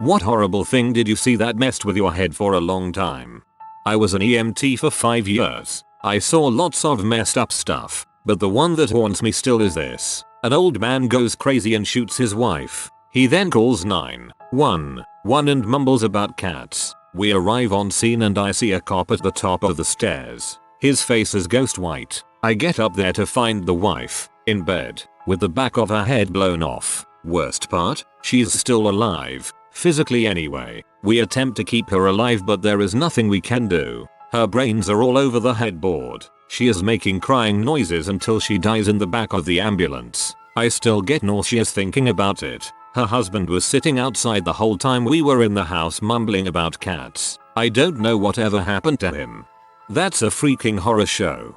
What horrible thing did you see that messed with your head for a long time? I was an EMT for 5 years. I saw lots of messed up stuff, but the one that haunts me still is this. An old man goes crazy and shoots his wife. He then calls 911 and mumbles about cats. We arrive on scene and I see a cop at the top of the stairs. His face is ghost white. I get up there to find the wife, in bed, with the back of her head blown off. Worst part, she's still alive. Physically anyway. We attempt to keep her alive but there is nothing we can do. Her brains are all over the headboard. She is making crying noises until she dies in the back of the ambulance. I still get nauseous thinking about it. Her husband was sitting outside the whole time we were in the house mumbling about cats. I don't know whatever happened to him. That's a freaking horror show.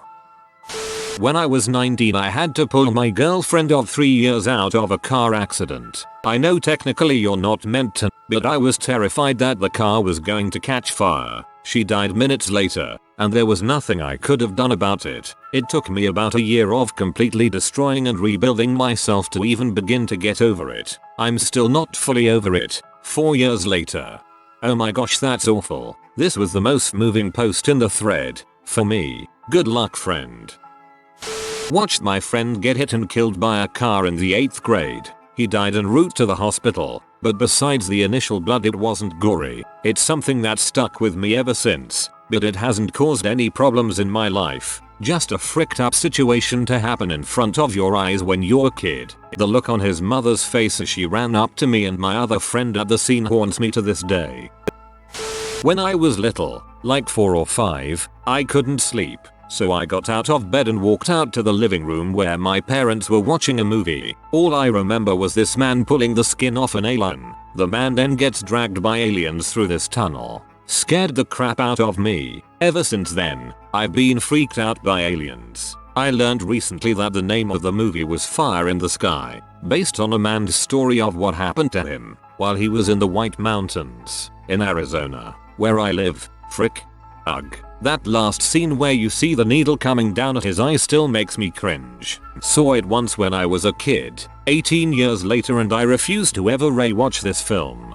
When I was 19 I had to pull my girlfriend of 3 years out of a car accident. I know technically you're not meant to, but I was terrified that the car was going to catch fire. She died minutes later, and there was nothing I could have done about it. It took me about a year of completely destroying and rebuilding myself to even begin to get over it. I'm still not fully over it, 4 years later. Oh my gosh, that's awful. This was the most moving post in the thread. For me, good luck friend. Watched my friend get hit and killed by a car in the 8th grade. He died en route to the hospital, but besides the initial blood it wasn't gory. It's something that's stuck with me ever since, but it hasn't caused any problems in my life. Just a fricked up situation to happen in front of your eyes when you're a kid. The look on his mother's face as she ran up to me and my other friend at the scene haunts me to this day. When I was little, like 4 or 5, I couldn't sleep. So I got out of bed and walked out to the living room where my parents were watching a movie. All I remember was this man pulling the skin off an alien. The man then gets dragged by aliens through this tunnel. Scared the crap out of me. Ever since then, I've been freaked out by aliens. I learned recently that the name of the movie was Fire in the Sky, based on a man's story of what happened to him while he was in the White Mountains in Arizona, where I live. Frick. Ugh. That last scene where you see the needle coming down at his eye still makes me cringe. Saw it once when I was a kid, 18 years later, and I refuse to ever rewatch this film.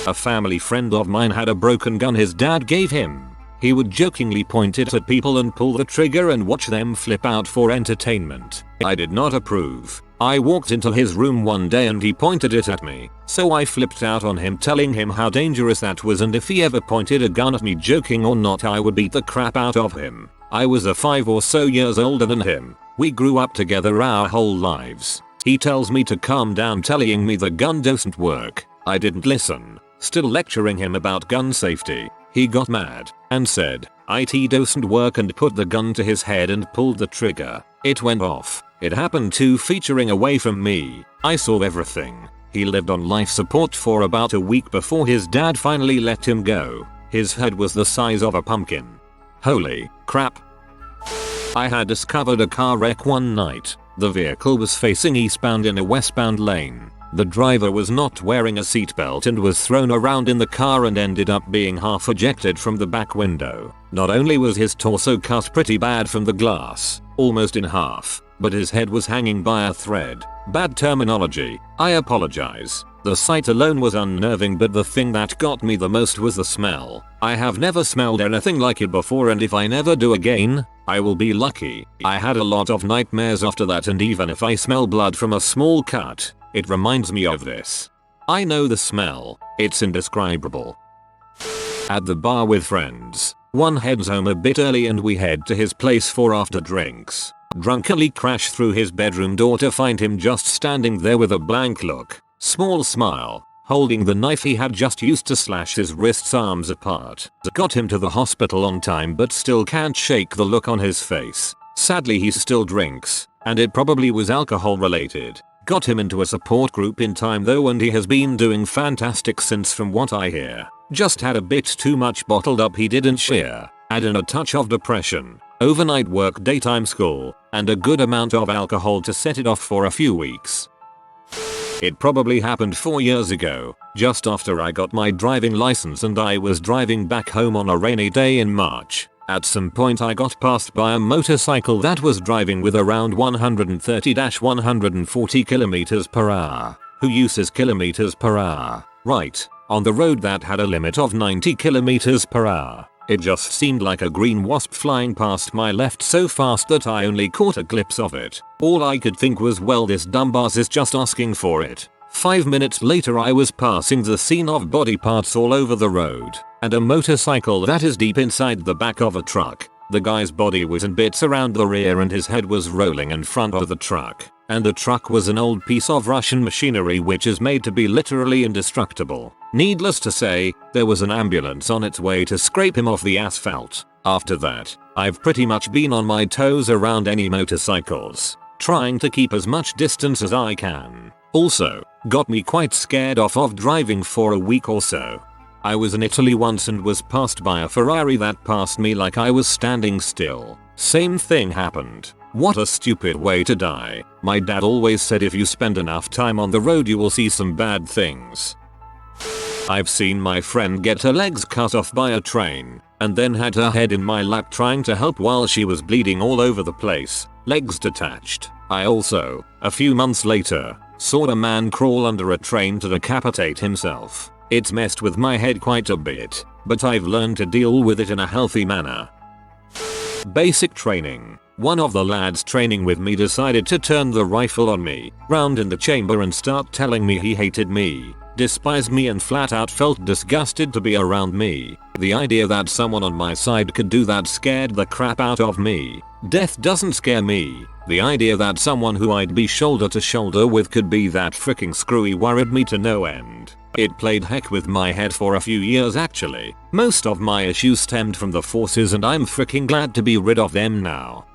A family friend of mine had a broken gun his dad gave him. He would jokingly point it at people and pull the trigger and watch them flip out for entertainment. I did not approve. I walked into his room one day and he pointed it at me, so I flipped out on him telling him how dangerous that was and if he ever pointed a gun at me, joking or not, I would beat the crap out of him. I was 5 or so years older than him. We grew up together our whole lives. He tells me to calm down, telling me the gun doesn't work. I didn't listen. Still lecturing him about gun safety. He got mad and said, "It doesn't work," and put the gun to his head and pulled the trigger. It went off. It happened 2 feet away from me. I saw everything. He lived on life support for about a week before his dad finally let him go. His head was the size of a pumpkin. Holy crap. I had discovered a car wreck one night. The vehicle was facing eastbound in a westbound lane. The driver was not wearing a seatbelt and was thrown around in the car and ended up being half ejected from the back window. Not only was his torso cut pretty bad from the glass, almost in half, but his head was hanging by a thread. Bad terminology. I apologize. The sight alone was unnerving, but the thing that got me the most was the smell. I have never smelled anything like it before, and if I never do again, I will be lucky. I had a lot of nightmares after that, and even if I smell blood from a small cut, it reminds me of this. I know the smell. It's indescribable. At the bar with friends. One heads home a bit early and we head to his place for after drinks. Drunkenly crash through his bedroom door to find him just standing there with a blank look, small smile, holding the knife he had just used to slash his wrist's arms apart. Got him to the hospital on time but still can't shake the look on his face. Sadly he still drinks, and it probably was alcohol related. Got him into a support group in time though, and he has been doing fantastic since from what I hear. Just had a bit too much bottled up he didn't share. Add in a touch of depression, overnight work, daytime school, and a good amount of alcohol to set it off for a few weeks. It probably happened 4 years ago, just after I got my driving license and I was driving back home on a rainy day in March. At some point I got passed by a motorcycle that was driving with around 130-140 km/h. Who uses kilometers per hour? Right, on the road that had a limit of 90 kilometers per hour. It just seemed like a green wasp flying past my left so fast that I only caught a glimpse of it. All I could think was, well, this dumbass is just asking for it. 5 minutes later I was passing the scene of body parts all over the road, and a motorcycle that is deep inside the back of a truck. The guy's body was in bits around the rear and his head was rolling in front of the truck. And the truck was an old piece of Russian machinery which is made to be literally indestructible. Needless to say, there was an ambulance on its way to scrape him off the asphalt. After that, I've pretty much been on my toes around any motorcycles, trying to keep as much distance as I can. Also, got me quite scared off of driving for a week or so. I was in Italy once and was passed by a Ferrari that passed me like I was standing still. Same thing happened. What a stupid way to die. My dad always said if you spend enough time on the road you will see some bad things. I've seen my friend get her legs cut off by a train, and then had her head in my lap trying to help while she was bleeding all over the place, legs detached. I also, a few months later, saw a man crawl under a train to decapitate himself. It's messed with my head quite a bit, but I've learned to deal with it in a healthy manner. Basic training. One of the lads training with me decided to turn the rifle on me, round in the chamber, and start telling me he hated me, despised me, and flat out felt disgusted to be around me. The idea that someone on my side could do that scared the crap out of me. Death doesn't scare me. The idea that someone who I'd be shoulder to shoulder with could be that freaking screwy worried me to no end. It played heck with my head for a few years actually. Most of my issues stemmed from the forces and I'm freaking glad to be rid of them now.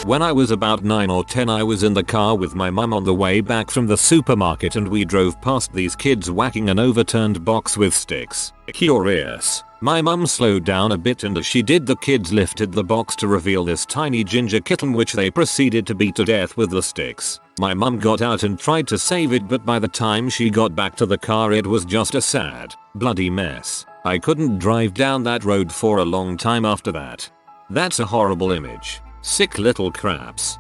When I was about 9 or 10 I was in the car with my mum on the way back from the supermarket and we drove past these kids whacking an overturned box with sticks. Curious. My mum slowed down a bit and as she did the kids lifted the box to reveal this tiny ginger kitten which they proceeded to beat to death with the sticks. My mum got out and tried to save it, but by the time she got back to the car it was just a sad, bloody mess. I couldn't drive down that road for a long time after that. That's a horrible image. Sick little craps.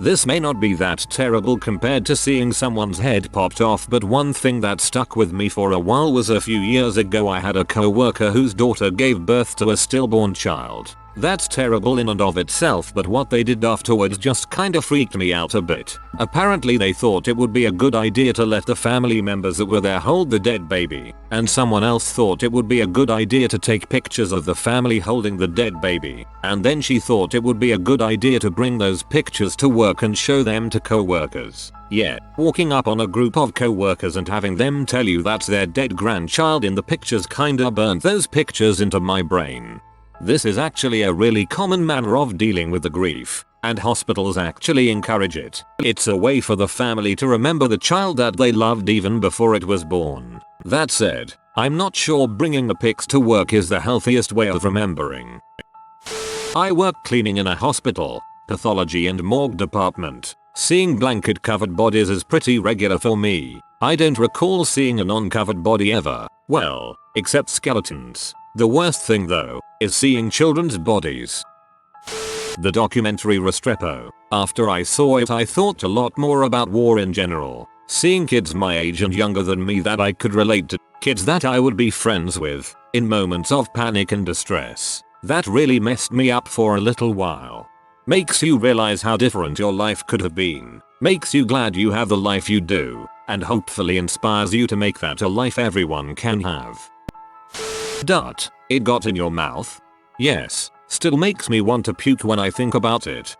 This may not be that terrible compared to seeing someone's head popped off, but one thing that stuck with me for a while was a few years ago I had a co-worker whose daughter gave birth to a stillborn child. That's terrible in and of itself, but what they did afterwards just kinda freaked me out a bit. Apparently they thought it would be a good idea to let the family members that were there hold the dead baby, and someone else thought it would be a good idea to take pictures of the family holding the dead baby, and then she thought it would be a good idea to bring those pictures to work and show them to co-workers. Yeah, walking up on a group of co-workers and having them tell you that's their dead grandchild in the pictures kinda burnt those pictures into my brain. This is actually a really common manner of dealing with the grief, and hospitals actually encourage it. It's a way for the family to remember the child that they loved even before it was born. That said, I'm not sure bringing the pics to work is the healthiest way of remembering. I work cleaning in a hospital, pathology and morgue department. Seeing blanket covered bodies is pretty regular for me. I don't recall seeing a non-covered body ever. Well, except skeletons. The worst thing though, is seeing children's bodies. The documentary Restrepo. After I saw it I thought a lot more about war in general. Seeing kids my age and younger than me that I could relate to, kids that I would be friends with, in moments of panic and distress. That really messed me up for a little while. Makes you realize how different your life could have been. Makes you glad you have the life you do, and hopefully inspires you to make that a life everyone can have. It got in your mouth? Yes, still makes me want to puke when I think about it.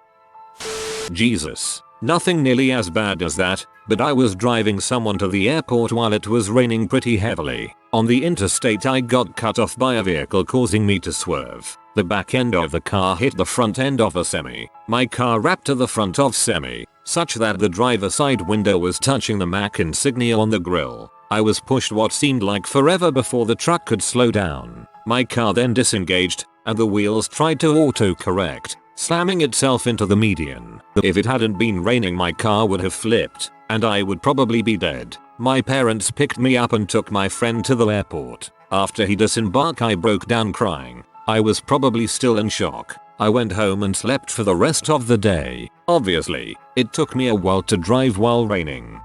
Jesus, nothing nearly as bad as that, but I was driving someone to the airport while it was raining pretty heavily. On the interstate I got cut off by a vehicle causing me to swerve. The back end of the car hit the front end of a semi. My car wrapped to the front of semi, such that the driver's side window was touching the Mac insignia on the grille. I was pushed what seemed like forever before the truck could slow down. My car then disengaged, and the wheels tried to auto-correct, slamming itself into the median. If it hadn't been raining my car would have flipped, and I would probably be dead. My parents picked me up and took my friend to the airport. After he disembarked I broke down crying. I was probably still in shock. I went home and slept for the rest of the day. Obviously, it took me a while to drive while raining.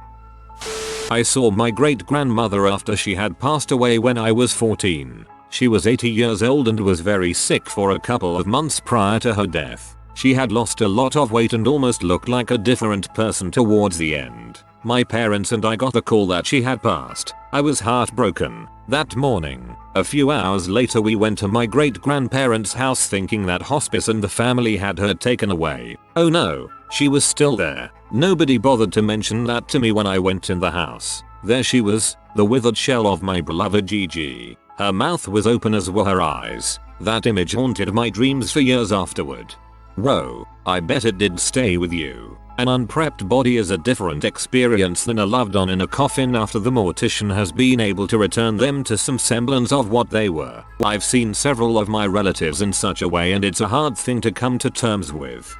I saw my great grandmother after she had passed away when I was 14. She was 80 years old and was very sick for a couple of months prior to her death. She had lost a lot of weight and almost looked like a different person towards the end. My parents and I got the call that she had passed. I was heartbroken. That morning, a few hours later, we went to my great grandparents' house thinking that hospice and the family had her taken away. Oh no, she was still there. Nobody bothered to mention that to me when I went in the house. There she was, the withered shell of my beloved Gigi. Her mouth was open as were her eyes. That image haunted my dreams for years afterward. Whoa, I bet it did stay with you. An unprepped body is a different experience than a loved one in a coffin after the mortician has been able to return them to some semblance of what they were. I've seen several of my relatives in such a way and it's a hard thing to come to terms with.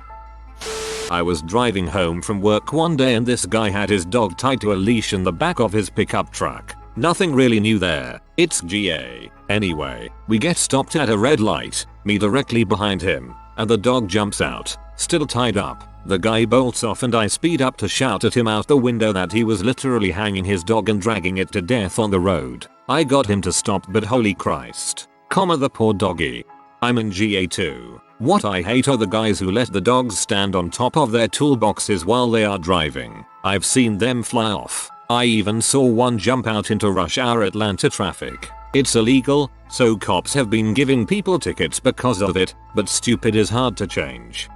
I was driving home from work one day and this guy had his dog tied to a leash in the back of his pickup truck. Nothing really new there. It's GA. Anyway, we get stopped at a red light, me directly behind him, and the dog jumps out, still tied up. The guy bolts off and I speed up to shout at him out the window that he was literally hanging his dog and dragging it to death on the road. I got him to stop, but holy Christ. The poor doggy. I'm in GA too. What I hate are the guys who let the dogs stand on top of their toolboxes while they are driving. I've seen them fly off. I even saw one jump out into rush hour Atlanta traffic. It's illegal, so cops have been giving people tickets because of it, but stupid is hard to change.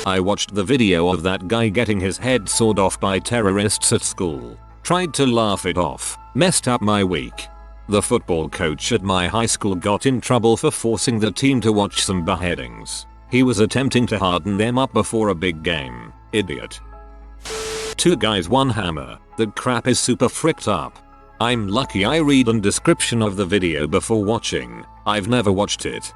I watched the video of that guy getting his head sawed off by terrorists at school. Tried to laugh it off. Messed up my week. The football coach at my high school got in trouble for forcing the team to watch some beheadings. He was attempting to harden them up before a big game. Idiot. 2 guys 1 hammer. The crap is super fricked up. I'm lucky I read the description of the video before watching. I've never watched it.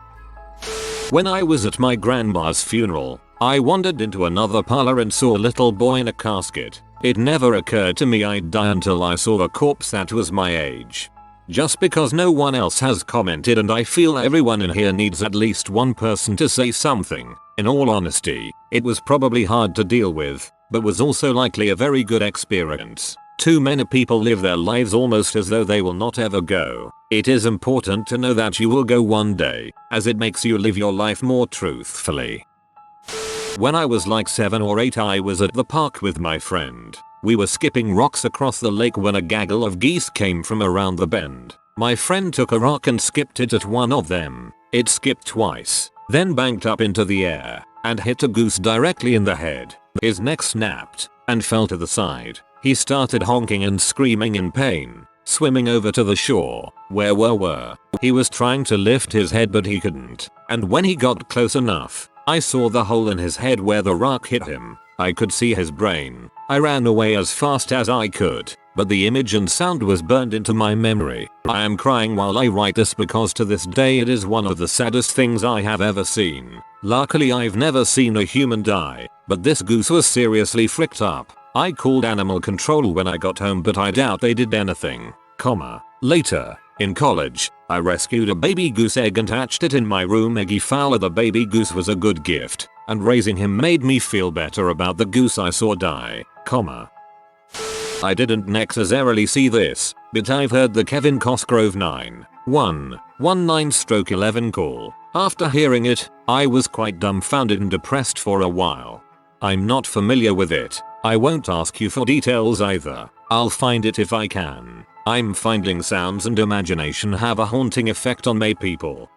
When I was at my grandma's funeral, I wandered into another parlor and saw a little boy in a casket. It never occurred to me I'd die until I saw a corpse that was my age. Just because no one else has commented, and I feel everyone in here needs at least one person to say something. In all honesty, it was probably hard to deal with, but was also likely a very good experience. Too many people live their lives almost as though they will not ever go. It is important to know that you will go one day, as it makes you live your life more truthfully. When I was like 7 or 8, I was at the park with my friend. We were skipping rocks across the lake when a gaggle of geese came from around the bend. My friend took a rock and skipped it at one of them. It skipped twice, then banked up into the air, and hit a goose directly in the head. His neck snapped, and fell to the side. He started honking and screaming in pain, swimming over to the shore, where we were. He was trying to lift his head but he couldn't, and when he got close enough, I saw the hole in his head where the rock hit him. I could see his brain. I ran away as fast as I could, but the image and sound was burned into my memory. I am crying while I write this because to this day it is one of the saddest things I have ever seen. Luckily I've never seen a human die, but this goose was seriously fricked up. I called animal control when I got home, but I doubt they did anything. Later, in college, I rescued a baby goose egg and hatched it in my room. Eggy Fowler the baby goose was a good gift, and raising him made me feel better about the goose I saw die, I didn't necessarily see this, but I've heard the Kevin Cosgrove 91119/11 call. After hearing it, I was quite dumbfounded and depressed for a while. I'm not familiar with it. I won't ask you for details either. I'll find it if I can. I'm finding sounds and imagination have a haunting effect on many people.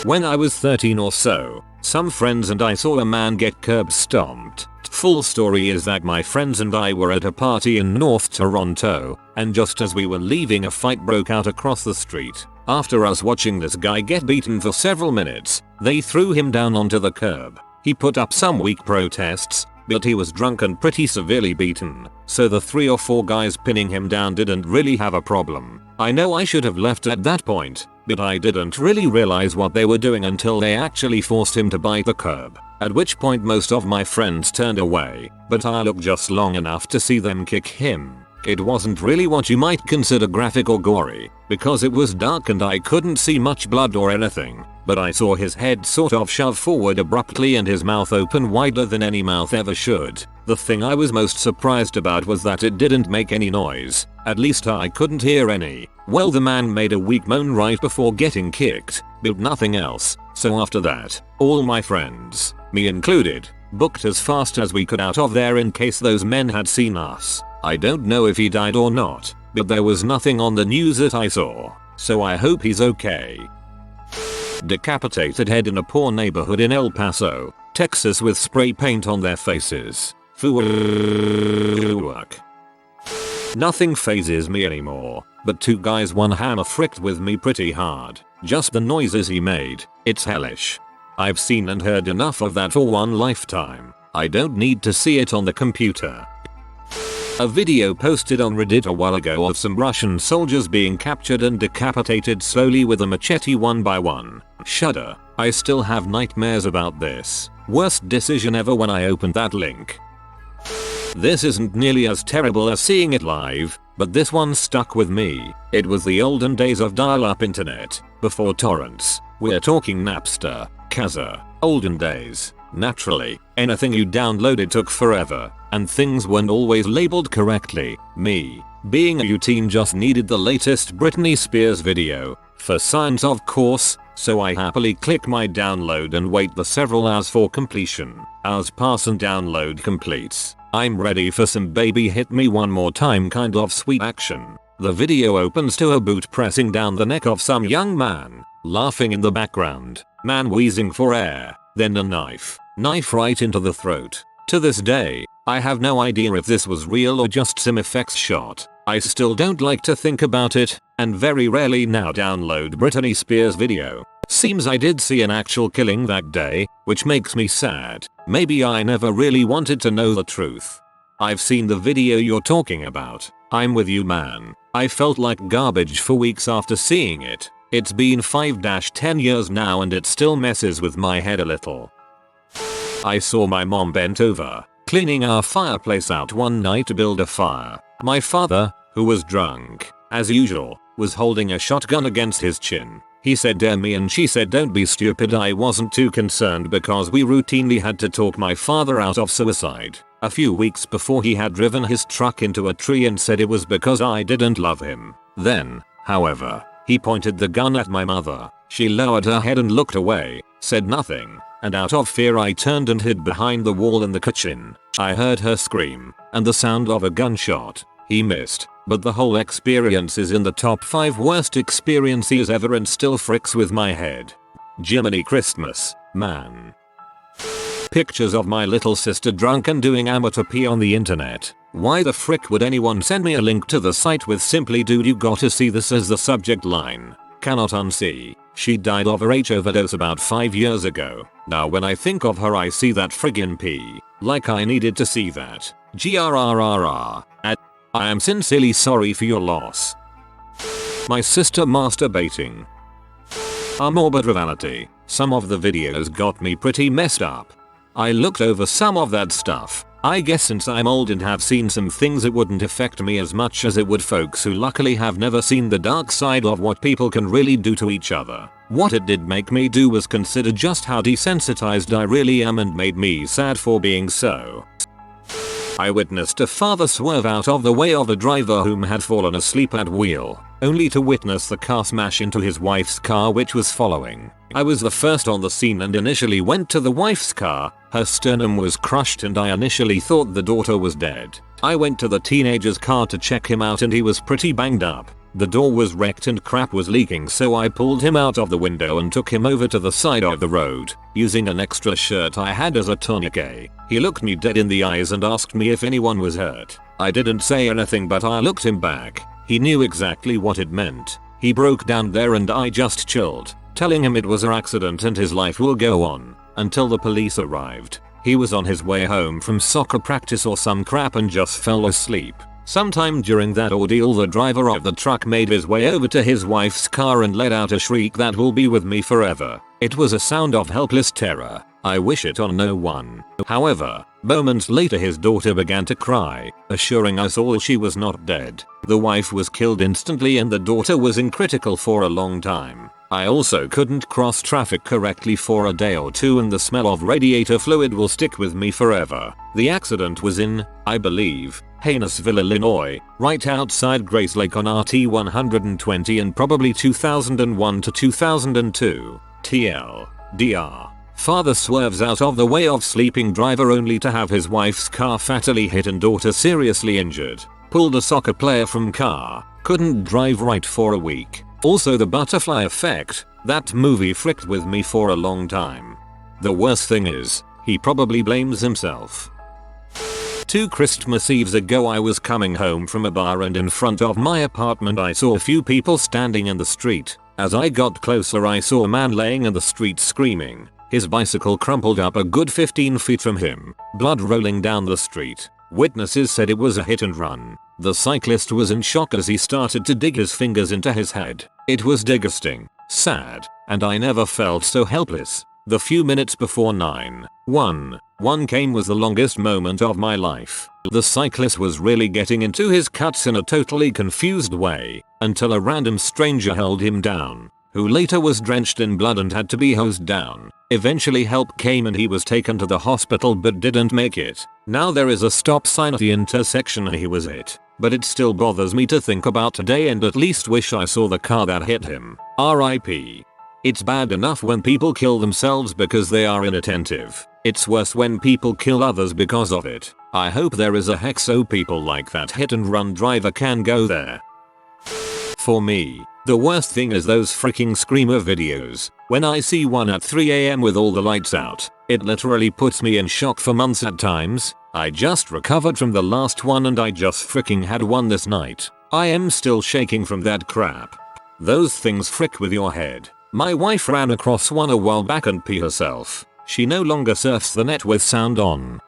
When I was 13 or so, some friends and I saw a man get curb stomped. Full story is that my friends and I were at a party in North Toronto, and just as we were leaving, a fight broke out across the street. After us watching this guy get beaten for several minutes, they threw him down onto the curb. He put up some weak protests, but he was drunk and pretty severely beaten, so the 3 or 4 guys pinning him down didn't really have a problem. I know I should have left at that point, but I didn't really realize what they were doing until they actually forced him to bite the curb, at which point most of my friends turned away, but I looked just long enough to see them kick him. It wasn't really what you might consider graphic or gory, because it was dark and I couldn't see much blood or anything, but I saw his head sort of shove forward abruptly and his mouth open wider than any mouth ever should. The thing I was most surprised about was that it didn't make any noise. At least I couldn't hear any. Well, the man made a weak moan right before getting kicked, but nothing else. So after that, all my friends, me included, booked as fast as we could out of there in case those men had seen us. I don't know if he died or not, but there was nothing on the news that I saw, so I hope he's okay. Decapitated head in a poor neighborhood in El Paso, Texas with spray paint on their faces. Fuck. Nothing phases me anymore, but two guys one hammer fricked with me pretty hard. Just the noises he made, it's hellish. I've seen and heard enough of that for one lifetime. I don't need to see it on the computer. A video posted on Reddit a while ago of some Russian soldiers being captured and decapitated slowly with a machete one by one. Shudder. I still have nightmares about this. Worst decision ever when I opened that link. This isn't nearly as terrible as seeing it live, but this one stuck with me. It was the olden days of dial-up internet, before torrents. We're talking Napster, Kazaa, olden days. Naturally, anything you downloaded took forever, and things weren't always labeled correctly. Me, being a U-teen, just needed the latest Britney Spears video, for science of course, so I happily click my download and wait the several hours for completion. Hours pass and download completes. I'm ready for some baby hit me one more time kind of sweet action. The video opens to a boot pressing down the neck of some young man, laughing in the background, man wheezing for air, then a knife right into the throat. To this day, I have no idea if this was real or just some effects shot. I still don't like to think about it, and very rarely now download Britney Spears video. Seems I did see an actual killing that day, which makes me sad. Maybe I never really wanted to know the truth. I've seen the video you're talking about. I'm with you, man. I felt like garbage for weeks after seeing it. It's been 5-10 years now and it still messes with my head a little. I saw my mom bent over, cleaning our fireplace out one night to build a fire. My father, who was drunk, as usual, was holding a shotgun against his chin. He said "dare me" and she said "don't be stupid." I wasn't too concerned because we routinely had to talk my father out of suicide. A few weeks before he had driven his truck into a tree and said it was because I didn't love him. Then, however, he pointed the gun at my mother. She lowered her head and looked away, said nothing, and out of fear I turned and hid behind the wall in the kitchen. I heard her scream, and the sound of a gunshot. He missed, but the whole experience is in the top 5 worst experiences ever and still fricks with my head. Jiminy Christmas, man. Pictures of my little sister drunk and doing amateur pee on the internet. Why the frick would anyone send me a link to the site with simply "dude you gotta see this" as the subject line? Cannot unsee. She died of a H overdose about 5 years ago. Now when I think of her I see that friggin' pee. Like I needed to see that. GRRRR. I am sincerely sorry for your loss. My sister masturbating. A morbid reality. Some of the videos got me pretty messed up. I looked over some of that stuff. I guess since I'm old and have seen some things it wouldn't affect me as much as it would folks who luckily have never seen the dark side of what people can really do to each other. What it did make me do was consider just how desensitized I really am and made me sad for being so. I witnessed a father swerve out of the way of a driver whom had fallen asleep at wheel, only to witness the car smash into his wife's car which was following. I was the first on the scene and initially went to the wife's car. Her sternum was crushed and I initially thought the daughter was dead. I went to the teenager's car to check him out and he was pretty banged up. The door was wrecked and crap was leaking, so I pulled him out of the window and took him over to the side of the road, using an extra shirt I had as a tourniquet. He looked me dead in the eyes and asked me if anyone was hurt. I didn't say anything but I looked him back. He knew exactly what it meant. He broke down there and I just chilled, telling him it was an accident and his life will go on, until the police arrived. He was on his way home from soccer practice or some crap and just fell asleep. Sometime during that ordeal the driver of the truck made his way over to his wife's car and let out a shriek that will be with me forever. It was a sound of helpless terror. I wish it on no one. However, moments later his daughter began to cry, assuring us all she was not dead. The wife was killed instantly and the daughter was in critical for a long time. I also couldn't cross traffic correctly for a day or two and the smell of radiator fluid will stick with me forever. The accident was in, I believe, Haynesville, Illinois, right outside Grace Lake on RT 120 in probably 2001 to 2002. TL.DR. Father swerves out of the way of sleeping driver only to have his wife's car fatally hit and daughter seriously injured. Pulled a soccer player from car. Couldn't drive right for a week. Also the butterfly effect. That movie fricked with me for a long time. The worst thing is, he probably blames himself. 2 Christmas Eves ago I was coming home from a bar and in front of my apartment I saw a few people standing in the street. As I got closer I saw a man laying in the street screaming. His bicycle crumpled up a good 15 feet from him, blood rolling down the street. Witnesses said it was a hit and run. The cyclist was in shock as he started to dig his fingers into his head. It was disgusting, sad, and I never felt so helpless. The few minutes before 911 came was the longest moment of my life. The cyclist was really getting into his cuts in a totally confused way, until a random stranger held him down, who later was drenched in blood and had to be hosed down. Eventually help came and he was taken to the hospital but didn't make it. Now there is a stop sign at the intersection and he was it. But it still bothers me to think about today and at least wish I saw the car that hit him. RIP. It's bad enough when people kill themselves because they are inattentive. It's worse when people kill others because of it. I hope there is a hex so people like that hit and run driver can go there. For me, the worst thing is those freaking screamer videos. When I see one at 3 AM with all the lights out, it literally puts me in shock for months at times. I just recovered from the last one and I just freaking had one this night. I am still shaking from that crap. Those things frick with your head. My wife ran across one a while back and pee herself. She no longer surfs the net with sound on.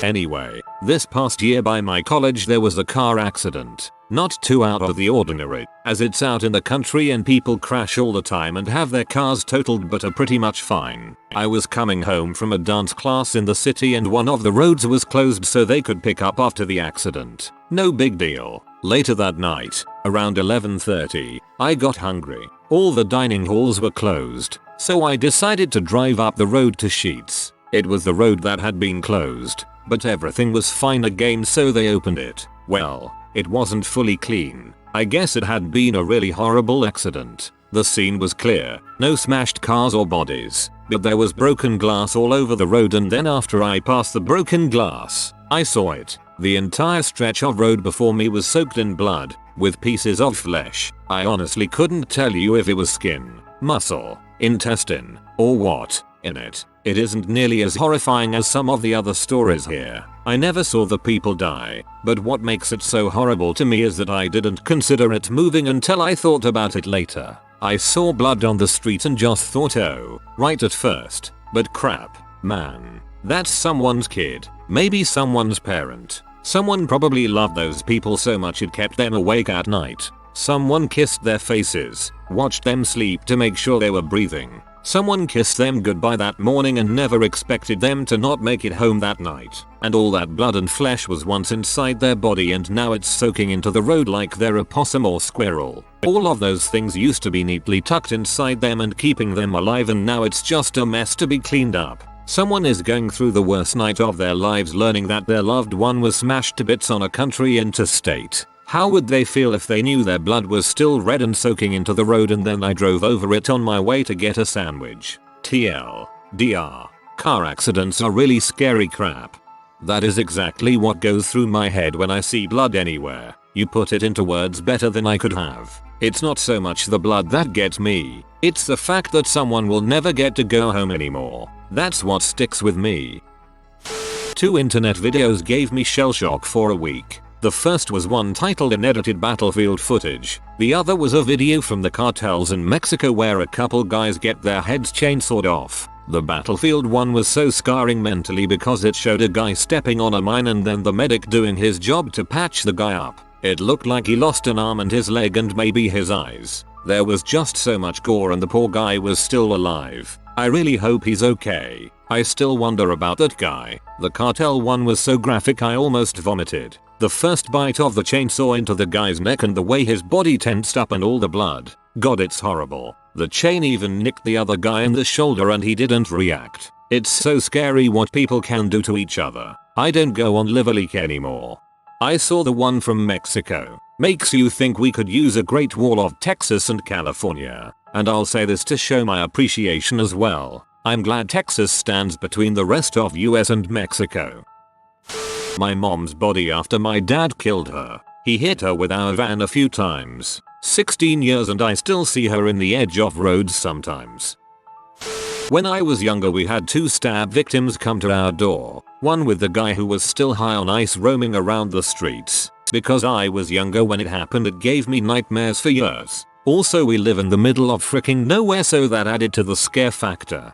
Anyway, this past year by my college there was a car accident. Not too out of the ordinary, as it's out in the country and people crash all the time and have their cars totaled but are pretty much fine. I was coming home from a dance class in the city and one of the roads was closed so they could pick up after the accident. No big deal. Later that night, around 11:30, I got hungry. All the dining halls were closed, so I decided to drive up the road to Sheets. It was the road that had been closed, but everything was fine again so they opened it. Well, it wasn't fully clean. I guess it had been a really horrible accident. The scene was clear, no smashed cars or bodies, but there was broken glass all over the road and then after I passed the broken glass, I saw it. The entire stretch of road before me was soaked in blood, with pieces of flesh. I honestly couldn't tell you if it was skin, muscle, intestine, or what in it. It isn't nearly as horrifying as some of the other stories here. I never saw the people die, but what makes it so horrible to me is that I didn't consider it moving until I thought about it later. I saw blood on the street and just thought oh, right at first, but crap, man. That's someone's kid, maybe someone's parent. Someone probably loved those people so much it kept them awake at night. Someone kissed their faces, watched them sleep to make sure they were breathing. Someone kissed them goodbye that morning and never expected them to not make it home that night. And all that blood and flesh was once inside their body and now it's soaking into the road like they're a possum or squirrel. All of those things used to be neatly tucked inside them and keeping them alive and now it's just a mess to be cleaned up. Someone is going through the worst night of their lives learning that their loved one was smashed to bits on a country interstate. How would they feel if they knew their blood was still red and soaking into the road and then I drove over it on my way to get a sandwich? TL.DR. Car accidents are really scary crap. That is exactly what goes through my head when I see blood anywhere. You put it into words better than I could have. It's not so much the blood that gets me, it's the fact that someone will never get to go home anymore. That's what sticks with me. 2 internet videos gave me shell shock for a week. The first was one titled Unedited Battlefield Footage. The other was a video from the cartels in Mexico where a couple guys get their heads chainsawed off. The Battlefield one was so scarring mentally because it showed a guy stepping on a mine and then the medic doing his job to patch the guy up. It looked like he lost an arm and his leg and maybe his eyes. There was just so much gore and the poor guy was still alive. I really hope he's okay. I still wonder about that guy. The cartel one was so graphic I almost vomited. The first bite of the chainsaw into the guy's neck and the way his body tensed up and all the blood. God, it's horrible. The chain even nicked the other guy in the shoulder and he didn't react. It's so scary what people can do to each other. I don't go on Liver Leak anymore. I saw the one from Mexico. Makes you think we could use a Great Wall of Texas and California. And I'll say this to show my appreciation as well. I'm glad Texas stands between the rest of US and Mexico. My mom's body after my dad killed her. He hit her with our van a few times. 16 years and I still see her in the edge of roads sometimes. When I was younger we had 2 stab victims come to our door. One with the guy who was still high on ice roaming around the streets. Because I was younger when it happened it gave me nightmares for years. Also we live in the middle of freaking nowhere so that added to the scare factor.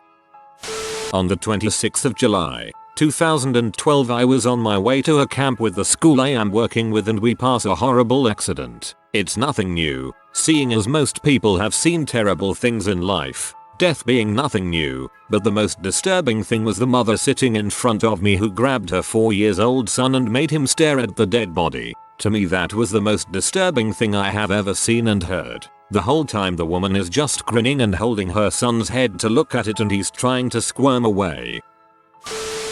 On the 26th of July, 2012 I was on my way to a camp with the school I am working with and we pass a horrible accident. It's nothing new, seeing as most people have seen terrible things in life. Death being nothing new, but the most disturbing thing was the mother sitting in front of me who grabbed her 4-year-old son and made him stare at the dead body. To me that was the most disturbing thing I have ever seen and heard. The whole time the woman is just grinning and holding her son's head to look at it and he's trying to squirm away.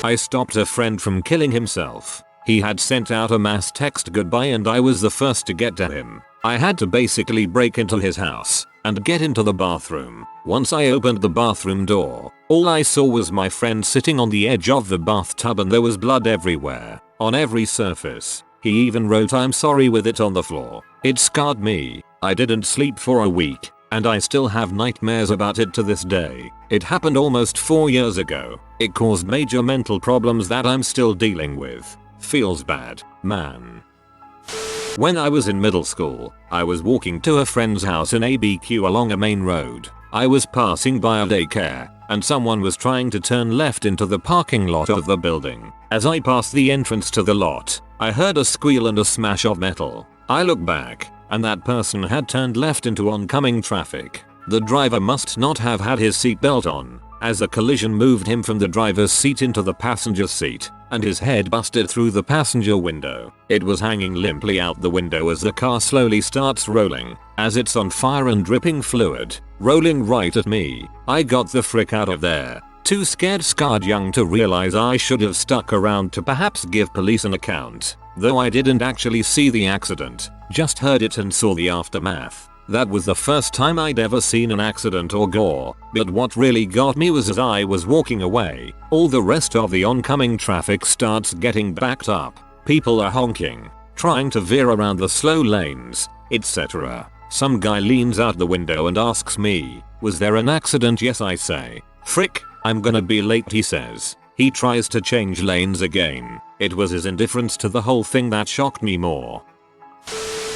I stopped a friend from killing himself. He had sent out a mass text goodbye and I was the first to get to him. I had to basically break into his house and get into the bathroom. Once I opened the bathroom door, all I saw was my friend sitting on the edge of the bathtub and there was blood everywhere, on every surface. He even wrote "I'm sorry" with it on the floor. It scarred me. I didn't sleep for a week, and I still have nightmares about it to this day. It happened almost 4 years ago. It caused major mental problems that I'm still dealing with. Feels bad, man. When I was in middle school, I was walking to a friend's house in ABQ along a main road. I was passing by a daycare, and someone was trying to turn left into the parking lot of the building. As I passed the entrance to the lot, I heard a squeal and a smash of metal. I looked back, and that person had turned left into oncoming traffic. The driver must not have had his seatbelt on, as the collision moved him from the driver's seat into the passenger seat, and his head busted through the passenger window. It was hanging limply out the window as the car slowly starts rolling, as it's on fire and dripping fluid, rolling right at me. I got the frick out of there, too scared young to realize I should have stuck around to perhaps give police an account, though I didn't actually see the accident, just heard it and saw the aftermath. That was the first time I'd ever seen an accident or gore, but what really got me was as I was walking away, all the rest of the oncoming traffic starts getting backed up. People are honking, trying to veer around the slow lanes, etc. Some guy leans out the window and asks me, "Was there an accident?" "Yes," I say. "Frick, I'm gonna be late," he says. He tries to change lanes again. It was his indifference to the whole thing that shocked me more.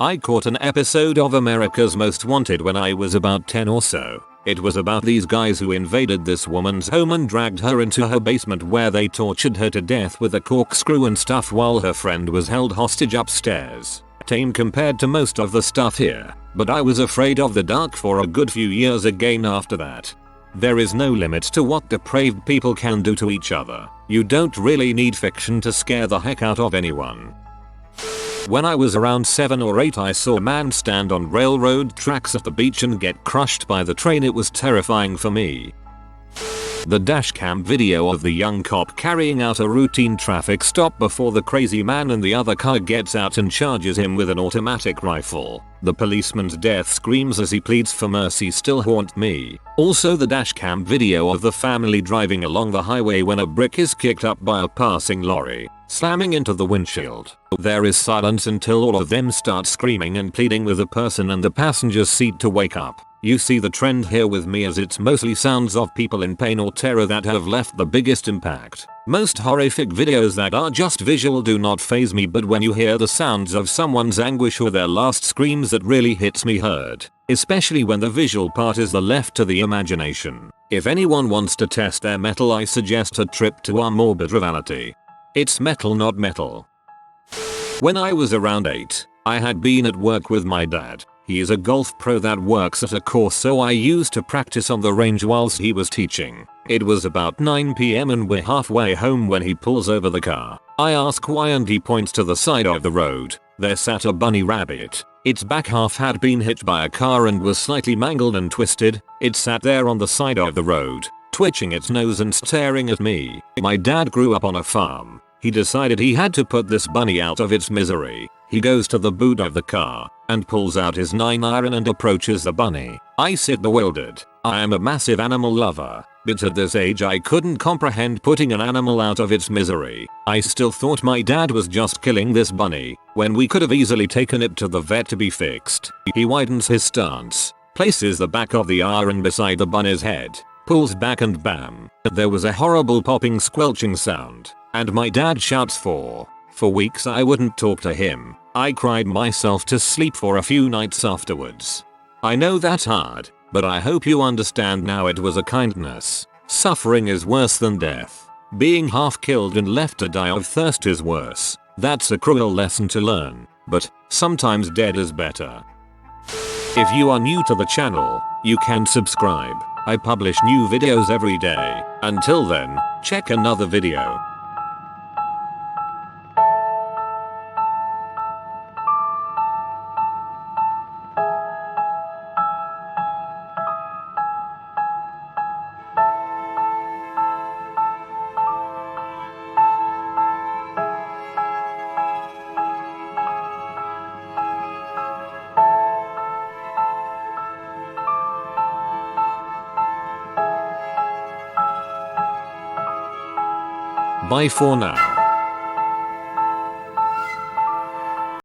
I caught an episode of America's Most Wanted when I was about 10 or so. It was about these guys who invaded this woman's home and dragged her into her basement where they tortured her to death with a corkscrew and stuff while her friend was held hostage upstairs. Tame compared to most of the stuff here, but I was afraid of the dark for a good few years again after that. There is no limit to what depraved people can do to each other. You don't really need fiction to scare the heck out of anyone. When I was around 7 or 8 I saw a man stand on railroad tracks at the beach and get crushed by the train. It was terrifying for me. The dashcam video of the young cop carrying out a routine traffic stop before the crazy man in the other car gets out and charges him with an automatic rifle. The policeman's death screams as he pleads for mercy still haunt me. Also the dashcam video of the family driving along the highway when a brick is kicked up by a passing lorry, slamming into the windshield. There is silence until all of them start screaming and pleading with the person in the passenger seat to wake up. You see the trend here with me as it's mostly sounds of people in pain or terror that have left the biggest impact. Most horrific videos that are just visual do not faze me, but when you hear the sounds of someone's anguish or their last screams, that really hits me hard. Especially when the visual part is left to the imagination. If anyone wants to test their metal, I suggest a trip to our morbid rivalry. It's metal, not metal. When I was around 8, I had been at work with my dad. He is a golf pro that works at a course, so I used to practice on the range whilst he was teaching. It was about 9 PM and we're halfway home when he pulls over the car. I ask why and he points to the side of the road. There sat a bunny rabbit. Its back half had been hit by a car and was slightly mangled and twisted. It sat there on the side of the road, twitching its nose and staring at me. My dad grew up on a farm. He decided he had to put this bunny out of its misery. He goes to the boot of the car and pulls out his 9-iron and approaches the bunny. I sit bewildered. I am a massive animal lover, but at this age I couldn't comprehend putting an animal out of its misery. I still thought my dad was just killing this bunny, when we could have easily taken it to the vet to be fixed. He widens his stance, places the back of the iron beside the bunny's head, pulls back and bam, there was a horrible popping squelching sound, and my dad shouts for weeks I wouldn't talk to him. I cried myself to sleep for a few nights afterwards. I know that's hard, but I hope you understand now it was a kindness. Suffering is worse than death. Being half killed and left to die of thirst is worse. That's a cruel lesson to learn, but sometimes dead is better. If you are new to the channel, you can subscribe. I publish new videos every day. Until then, check another video. Bye for now.